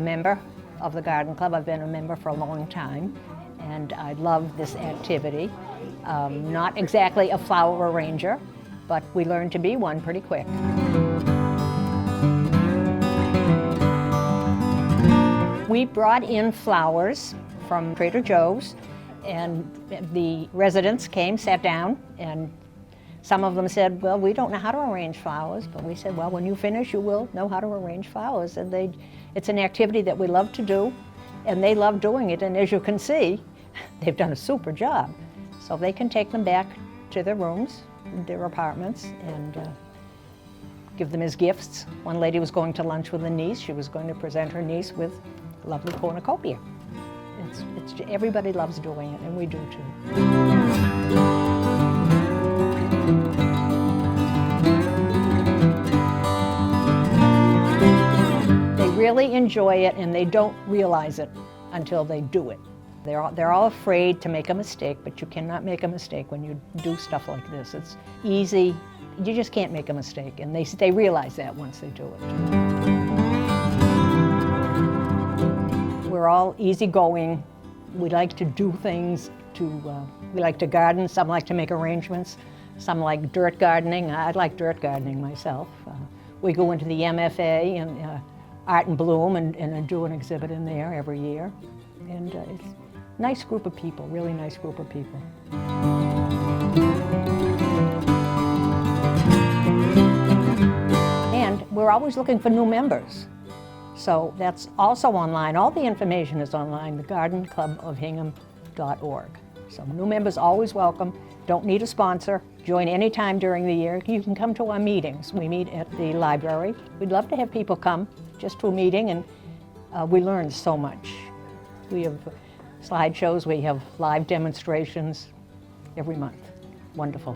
member of the garden club. I've been a member for a long time, and I love this activity. Not exactly a flower arranger, but we learned to be one pretty quick. We brought in flowers from Trader Joe's, and the residents came, sat down, and some of them said, well, we don't know how to arrange flowers, but we said, well, when you finish, you will know how to arrange flowers. And it's an activity that we love to do, and they love doing it, and as you can see, they've done a super job. So they can take them back to their rooms, their apartments, and give them as gifts. One lady was going to lunch with a niece. She was going to present her niece with a lovely cornucopia. Everybody loves doing it, and we do too. They really enjoy it, and they don't realize it until they do it. They're all afraid to make a mistake, but you cannot make a mistake when you do stuff like this. It's easy. You just can't make a mistake, and they realize that once they do it. We're all easygoing. We like to do things. We like to garden. Some like to make arrangements. Some like dirt gardening. I like dirt gardening myself. We go into the MFA and Art and Bloom and do an exhibit in there every year. And it's a nice group of people, really nice group of people. And we're always looking for new members. So that's also online. All the information is online, thegardenclubofhingham.org. So new members always welcome. Don't need a sponsor. Join any time during the year. You can come to our meetings. We meet at the library. We'd love to have people come just to a meeting, and we learn so much. We have slideshows, we have live demonstrations every month. Wonderful.